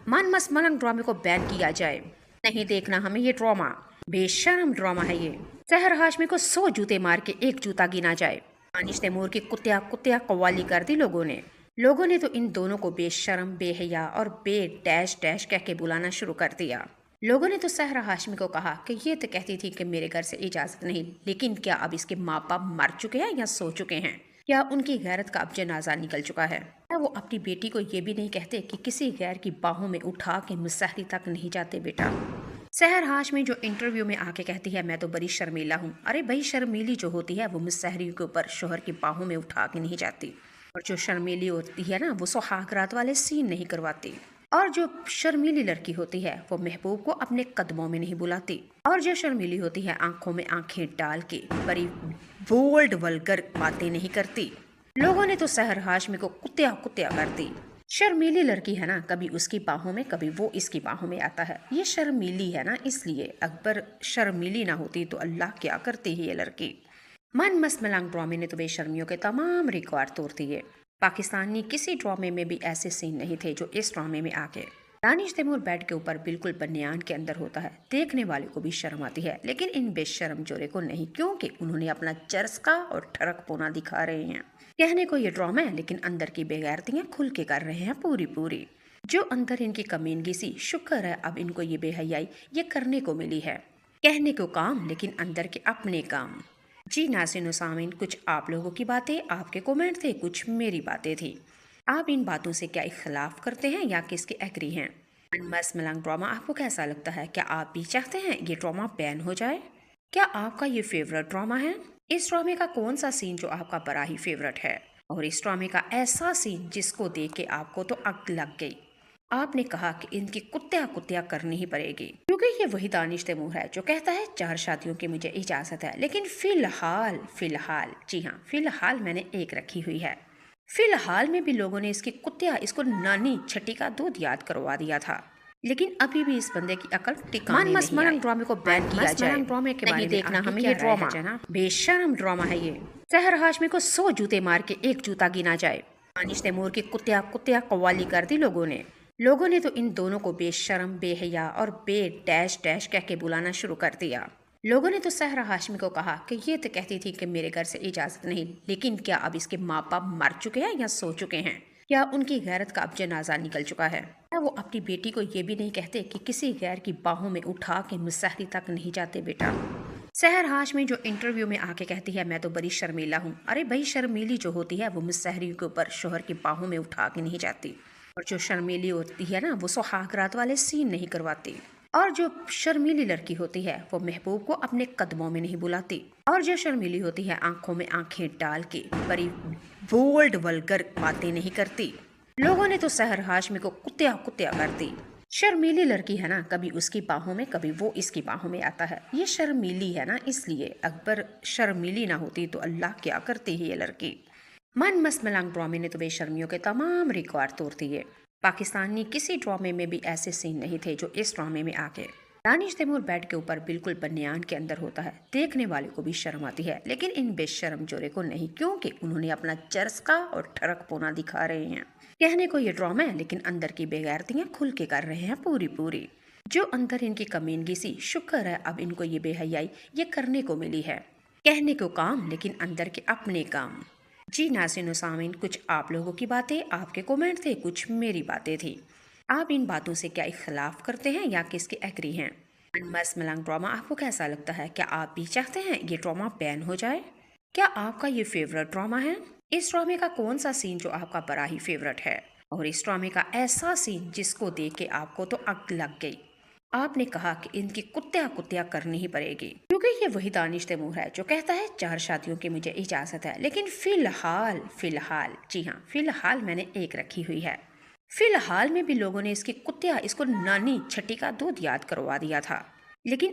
मन मस्त मलंग ड्रामे को बैन किया जाए। नहीं देखना हमें ये ड्रामा, बेशरम ड्रामा है ये। सहर हाशमी को 100 जूते मार के एक जूता गिना जाए। दानिश तैमूर की कुत्तिया कुत्तिया कव्वाली कर दी लोगों ने तो इन दोनों को बेशरम, बेहया और बे डैश डैश कह के बुलाना शुरू कर दिया। लोगों ने तो सहरा हाशमी को कहा कि ये तो कहती थी कि मेरे घर से इजाजत नहीं, लेकिन क्या अब इसके माँ बाप मर चुके हैं या सो चुके हैं? क्या उनकी गैरत का अब जनाजा निकल चुका है? क्या वो अपनी बेटी को ये भी नहीं कहते कि किसी गैर की बाहों में उठा के मुसहरी तक नहीं जाते बेटा? सहर हाशमी जो इंटरव्यू में आके कहती है मैं तो बड़ी शर्मीला हूँ। अरे भाई, शर्मीली जो होती है वो मुसहरी के ऊपर शोहर की बाहों में उठा के नहीं जाती, और जो शर्मीली होती है ना वो सुहागरात वाले सीन नहीं करवाती, और जो शर्मीली लड़की होती है वो महबूब को अपने कदमों में नहीं बुलाती, और जो शर्मीली होती है आंखों में आंखें डाल के बड़ी बोल्ड वल्गर बातें नहीं करती। लोगों ने तो सहर हाशमी को कुत्तिया कुत्तिया कर दी। शर्मीली लड़की है ना, कभी उसकी बाहों में कभी वो इसकी बाहों में आता है। ये शर्मीली है ना, इसलिए अकबर शर्मीली ना होती तो अल्लाह क्या करती है ये लड़की। मन मस्त मलंग ड्रामे ने तो बेशर्मियों के तमाम रिकॉर्ड तोड़ दिए। पाकिस्तानी किसी ड्रामे में भी ऐसे सीन नहीं थे जो इस ड्रामे में आके। दानिश तैमूर बेड के ऊपर बिल्कुल बनियान के अंदर होता है। देखने वाले को भी शर्म आती है, लेकिन इन बेशर्म जोरे को नहीं, क्योंकि उन्होंने अपना चरस्का और ठरक पोना दिखा रहे हैं। कहने को ये ड्रामा है, लेकिन अंदर की बेगैरतियां खुल के कर रहे हैं पूरी पूरी। जो अंदर इनकी कमीनगी सी, शुक्र है अब इनको ये बेहयाई ये करने को मिली है। कहने को काम, लेकिन अंदर के अपने काम। जी नाज़रीन सामीन, कुछ आप लोगों की बातें, आपके कमेंट थे, कुछ मेरी बातें थी। आप इन बातों से क्या इख्तलाफ करते हैं या किसके एग्री हैं? मस्त मलंग ड्रामा आपको कैसा लगता है? क्या आप भी चाहते हैं ये ड्रामा बैन हो जाए? क्या आपका ये फेवरेट ड्रामा है? इस ड्रामे का कौन सा सीन जो आपका बड़ा ही फेवरेट है? और इस ड्रामे का ऐसा सीन जिसको देख के आपको तो आग लग गई, आपने कहा कि इनकी कुत्तिया कुत्तिया करनी ही पड़ेगी, क्योंकि ये वही दानिश तैमूर है जो कहता है 4 शादियों की मुझे इजाजत है, लेकिन फिलहाल जी हाँ, फिलहाल मैंने एक रखी हुई है। फिलहाल में भी लोगों ने इसकी कुत्तिया, इसको नानी छठी का दूध याद करवा दिया था, लेकिन अभी भी इस बंदे की अकल टिकाने नहीं आई। ड्रामे को बैन किया जाए। ड्रामे के बारे में देखना हमें ये ड्रामा, बेशरम ड्रामा है ये। सहर हाशमी को 100 जूते मार के एक जूता गिना जाए। दानिश तैमूर की कुत्तिया कुत्तिया कव्वाली कर दी लोगों ने तो इन दोनों को बेशरम, बेहया और बे डैश डैश कह के बुलाना शुरू कर दिया। लोगों ने तो सहरा हाशमी को कहा कि ये तो कहती थी कि मेरे घर से इजाजत नहीं, लेकिन क्या अब इसके माँ बाप मर चुके हैं या सो चुके हैं? क्या उनकी गैरत का अब जनाजा निकल चुका है? क्या वो अपनी बेटी को ये भी नहीं कहते कि किसी गैर की बाहों में उठा के मुसहरी तक नहीं जाते बेटा? सहर हाशमी जो इंटरव्यू में आके कहती है मैं तो बड़ी शर्मीला हूँ। अरे भाई, शर्मीली जो होती है वो मुसहरी के ऊपर शोहर की बाहों में उठा के नहीं जाती, और जो शर्मीली होती है ना वो सुहागरात वाले सीन नहीं करवाती, और जो शर्मीली लड़की होती है वो महबूब को अपने कदमों में नहीं बुलाती, और जो शर्मीली होती है आंखों में आंखें डाल के बड़ी बोल्ड वल्गर बातें नहीं करती। लोगों ने तो सहर हाशमी को कुत्तिया कुत्तिया कर दी। शर्मीली लड़की है ना, कभी उसकी बाहों में कभी वो इसकी बाहों में आता है। ये शर्मीली है ना, इसलिए अकबर शर्मीली ना होती तो अल्लाह क्या करती है ये लड़की। मन मस्त मलंग ड्रामे ने तो बेशर्मियों के तमाम रिकॉर्ड तोड़ दिए। पाकिस्तानी किसी ड्रामे में भी ऐसे सीन नहीं थे जो इस ड्रामे में आके। दानिश तैमूर बेड के ऊपर बिल्कुल बनियान के अंदर होता है। देखने वाले को भी शर्म आती है, लेकिन इन बेशर्म जोरे को नहीं, क्योंकि उन्होंने अपना चरस्का और ठरक पोना दिखा रहे हैं। कहने को ये ड्रामा है, लेकिन अंदर की बेगैरतियां खुल के कर रहे हैं पूरी पूरी। जो अंदर इनकी कमीनगी सी, शुक्र है अब इनको ये बेहयाई ये करने को मिली है। कहने को काम, लेकिन अंदर के अपने काम। जी नाज़रीन सामीन, कुछ आप लोगों की बातें, आपके कमेंट थे, कुछ मेरी बातें थी। आप इन बातों से क्या इख्तलाफ करते हैं या किसके एग्री हैं? मस्त मलंग ड्रामा आपको कैसा लगता है? क्या आप भी चाहते हैं ये ड्रामा बैन हो जाए? क्या आपका ये फेवरेट ड्रामा है? इस ड्रामे का कौन सा सीन जो आपका बड़ा ही फेवरेट है? और इस ड्रामे का ऐसा सीन जिसको देख के आपको तो आग लग गई, आपने कहा कि इनकी कुत्तिया कुत्तिया करनी ही पड़ेगी, क्योंकि ये वही दानिश तैमूर है जो कहता है 4 शादियों की मुझे इजाजत है, लेकिन फिलहाल जी हाँ, फिलहाल मैंने एक रखी हुई है। फिलहाल में भी लोगों ने इसकी कुत्तिया, इसको नानी छठी का दूध याद करवा दिया था, लेकिन